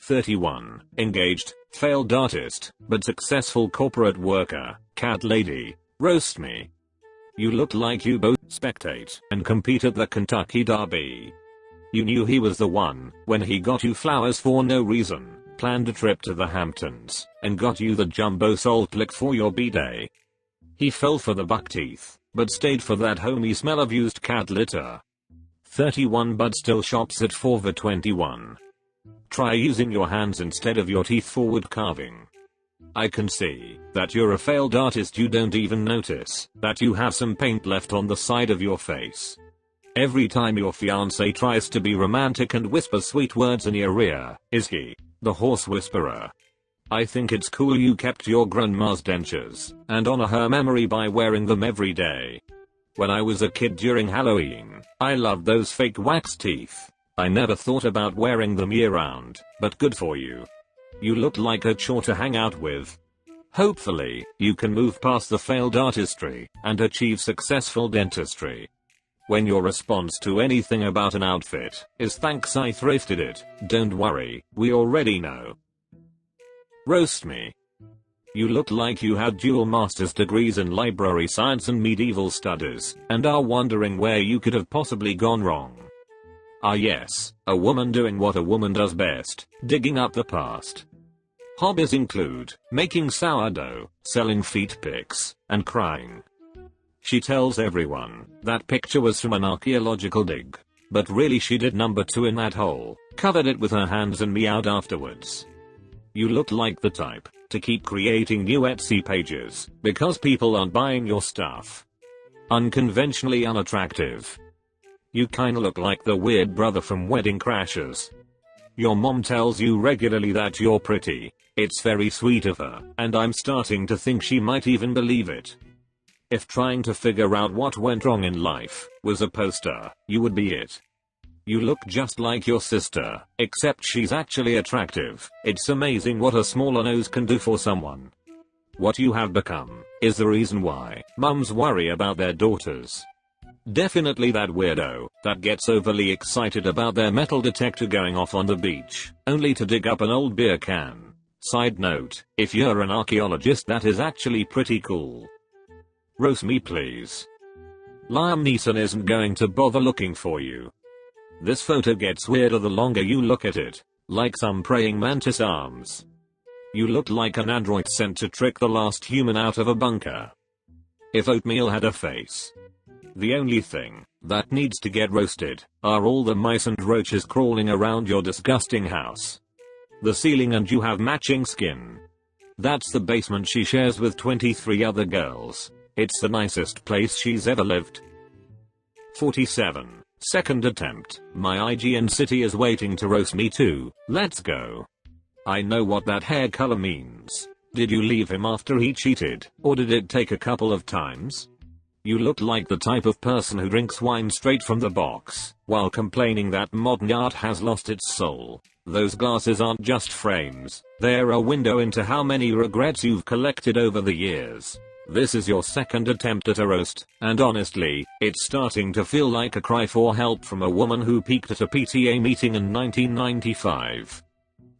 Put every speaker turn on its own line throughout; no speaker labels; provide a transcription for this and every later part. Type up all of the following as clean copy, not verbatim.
31. Engaged, failed artist, but successful corporate worker, cat lady. Roast me. You look like you both spectate and compete at the Kentucky Derby. You knew he was the one when he got you flowers for no reason, planned a trip to the Hamptons, and got you the jumbo salt lick for your b-day. He fell for the buck teeth, but stayed for that homey smell of used cat litter. 31 but still shops at Forever 21. Try using your hands instead of your teeth for wood carving. I can see that you're a failed artist. You don't even notice that you have some paint left on the side of your face. Every time your fiance tries to be romantic and whisper sweet words in your ear, is he the horse whisperer? I think it's cool you kept your grandma's dentures and honor her memory by wearing them every day. When I was a kid during Halloween, I loved those fake wax teeth. I never thought about wearing them year round, but good for you. You look like a chore to hang out with. Hopefully, you can move past the failed artistry and achieve successful dentistry. When your response to anything about an outfit is thanks I thrifted it, don't worry, we already know. Roast me. You look like you had dual master's degrees in library science and medieval studies, and are wondering where you could have possibly gone wrong. Ah yes, a woman doing what a woman does best, digging up the past. Hobbies include making sourdough, selling feet pics, and crying. She tells everyone that picture was from an archaeological dig, but really she did number 2 in that hole, covered it with her hands and meowed afterwards. You look like the type to keep creating new Etsy pages because people aren't buying your stuff. Unconventionally unattractive. You kinda look like the weird brother from Wedding Crashers. Your mom tells you regularly that you're pretty. It's very sweet of her, and I'm starting to think she might even believe it. If trying to figure out what went wrong in life was a poster, you would be it. You look just like your sister, except she's actually attractive. It's amazing what a smaller nose can do for someone. What you have become is the reason why mums worry about their daughters. Definitely that weirdo that gets overly excited about their metal detector going off on the beach, only to dig up an old beer can. Side note, if you're an archaeologist, that is actually pretty cool. Roast me please. Liam Neeson isn't going to bother looking for you. This photo gets weirder the longer you look at it, like some praying mantis arms. You look like an android sent to trick the last human out of a bunker. If oatmeal had a face. The only thing that needs to get roasted are all the mice and roaches crawling around your disgusting house. The ceiling and you have matching skin. That's the basement she shares with 23 other girls. It's the nicest place she's ever lived. 47. Second attempt. My IGN city is waiting to roast me too. Let's go. I know what that hair color means. Did you leave him after he cheated, or did it take a couple of times? You look like the type of person who drinks wine straight from the box, while complaining that modern art has lost its soul. Those glasses aren't just frames, they're a window into how many regrets you've collected over the years. This is your second attempt at a roast, and honestly, it's starting to feel like a cry for help from a woman who peaked at a PTA meeting in 1995.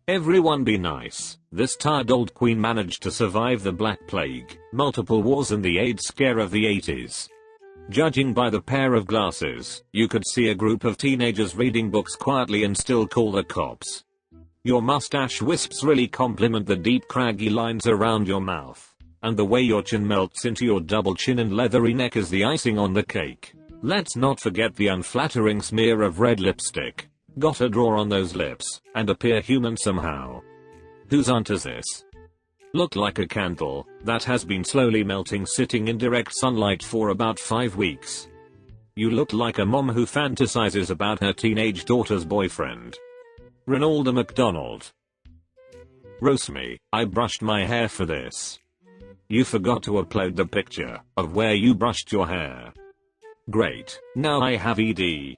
Everyone be nice. This tired old queen managed to survive the Black Plague, multiple wars and the AIDS scare of the 80s. Judging by the pair of glasses, you could see a group of teenagers reading books quietly and still call the cops. Your mustache wisps really complement the deep craggy lines around your mouth. And the way your chin melts into your double chin and leathery neck is the icing on the cake. Let's not forget the unflattering smear of red lipstick. Gotta draw on those lips and appear human somehow. Whose aunt is this? Look like a candle that has been slowly melting sitting in direct sunlight for about 5 weeks. You look like a mom who fantasizes about her teenage daughter's boyfriend. Ronald McDonald. Roast me, I brushed my hair for this. You forgot to upload the picture of where you brushed your hair. Great, now I have ED.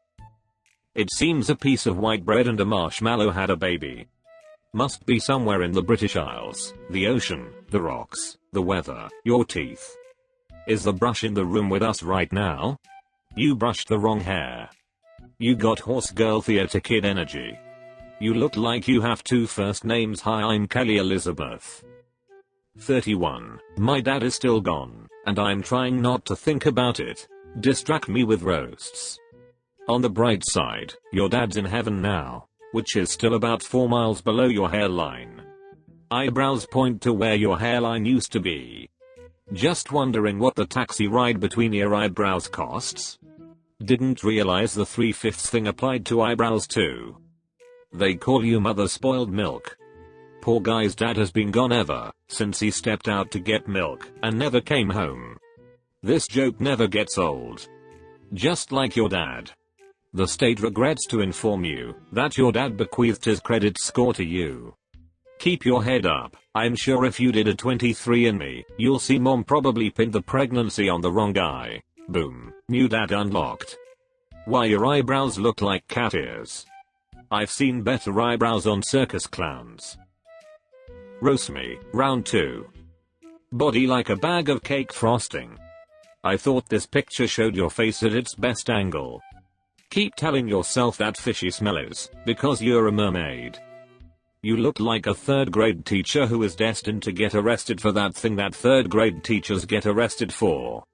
It seems a piece of white bread and a marshmallow had a baby. Must be somewhere in the British Isles, the ocean, the rocks, the weather, your teeth. Is the brush in the room with us right now? You brushed the wrong hair. You got horse girl theater kid energy. You look like you have two first names. Hi, I'm Kelly Elizabeth. 31. My dad is still gone, and I'm trying not to think about it. Distract me with roasts. On the bright side, your dad's in heaven now, which is still about 4 miles below your hairline. Eyebrows point to where your hairline used to be. Just wondering what the taxi ride between your eyebrows costs? Didn't realize the 3/5 thing applied to eyebrows too. They call you mother spoiled milk. Poor guy's dad has been gone ever since he stepped out to get milk and never came home. This joke never gets old. Just like your dad. The state regrets to inform you that your dad bequeathed his credit score to you. Keep your head up. I'm sure if you did a 23andMe, you'll see mom probably pinned the pregnancy on the wrong guy. Boom. New dad unlocked. Why your eyebrows look like cat ears. I've seen better eyebrows on circus clowns. RoastMe, round 2. Body like a bag of cake frosting. I thought this picture showed your face at its best angle. Keep telling yourself that fishy smell is because you're a mermaid. You look like a 3rd grade teacher who is destined to get arrested for that thing that 3rd grade teachers get arrested for.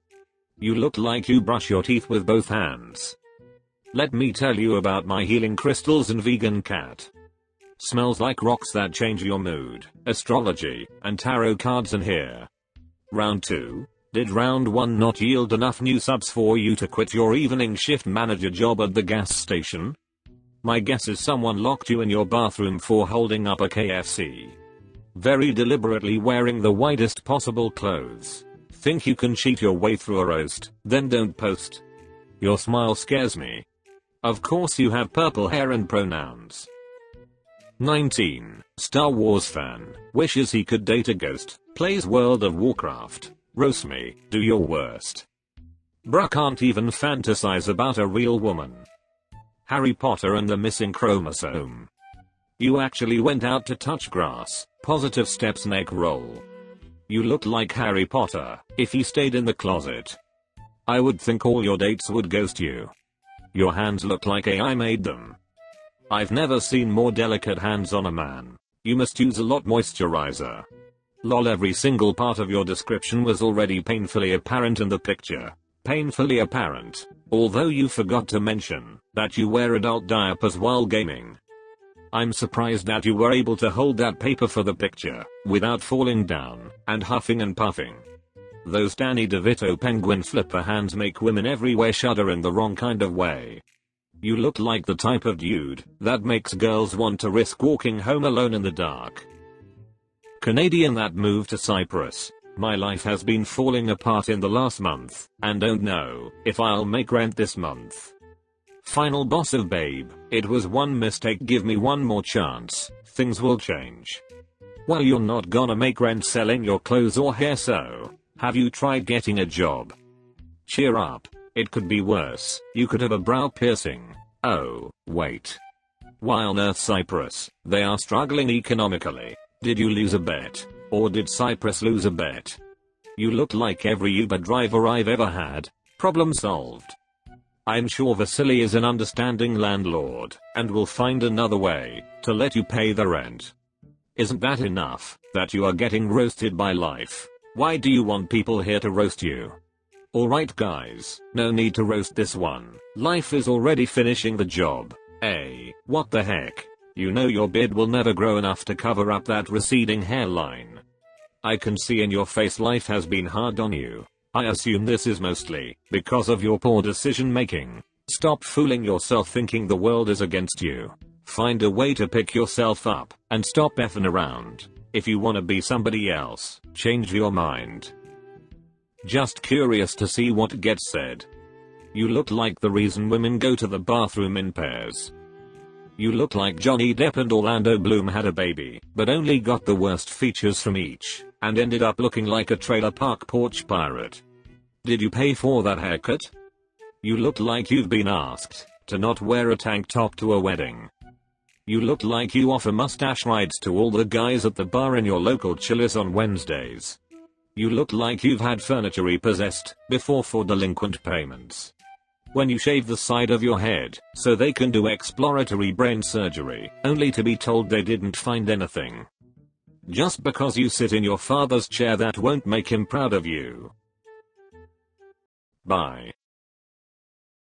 You look like you brush your teeth with both hands. Let me tell you about my healing crystals and vegan cat. Smells like rocks that change your mood, astrology, and tarot cards. And here. Round 2. Did round 1 not yield enough new subs for you to quit your evening shift manager job at the gas station? My guess is someone locked you in your bathroom for holding up a KFC. Very deliberately wearing the widest possible clothes. Think you can cheat your way through a roast, then don't post. Your smile scares me. Of course you have purple hair and pronouns. 19. Star Wars fan, wishes he could date a ghost, plays World of Warcraft. RoastMe, do your worst. Bruh can't even fantasize about a real woman. Harry Potter and the missing chromosome. You actually went out to touch grass, positive steps neck roll. You look like Harry Potter if he stayed in the closet. I would think all your dates would ghost you. Your hands look like AI made them. I've never seen more delicate hands on a man. You must use a lot moisturizer. Lol, every single part of your description was already painfully apparent in the picture. Painfully apparent. Although you forgot to mention that you wear adult diapers while gaming. I'm surprised that you were able to hold that paper for the picture without falling down and huffing and puffing. Those Danny DeVito penguin flipper hands make women everywhere shudder in the wrong kind of way. You look like the type of dude that makes girls want to risk walking home alone in the dark. Canadian that moved to Cyprus. My life has been falling apart in the last month, and don't know if I'll make rent this month. Final boss of babe, it was one mistake, give me one more chance, things will change. Well, you're not gonna make rent selling your clothes or hair, so have you tried getting a job? Cheer up, it could be worse, you could have a brow piercing. Oh, wait. Why on earth Cyprus? They are struggling economically. Did you lose a bet? Or did Cyprus lose a bet? You look like every Uber driver I've ever had. Problem solved. I'm sure Vasily is an understanding landlord and will find another way to let you pay the rent. Isn't that enough that you are getting roasted by life? Why do you want people here to roast you? Alright guys, no need to roast this one. Life is already finishing the job. Hey, what the heck? You know your beard will never grow enough to cover up that receding hairline. I can see in your face life has been hard on you. I assume this is mostly because of your poor decision making. Stop fooling yourself thinking the world is against you. Find a way to pick yourself up and stop effing around. If you wanna be somebody else, change your mind. Just curious to see what gets said. You look like the reason women go to the bathroom in pairs. You look like Johnny Depp and Orlando Bloom had a baby, but only got the worst features from each, and ended up looking like a trailer park porch pirate. Did you pay for that haircut? You look like you've been asked to not wear a tank top to a wedding. You look like you offer mustache rides to all the guys at the bar in your local Chili's on Wednesdays. You look like you've had furniture repossessed before for delinquent payments. when you shave the side of your head so they can do exploratory brain surgery, only to be told they didn't find anything. Just because you sit in your father's chair, that won't make him proud of you. Bye.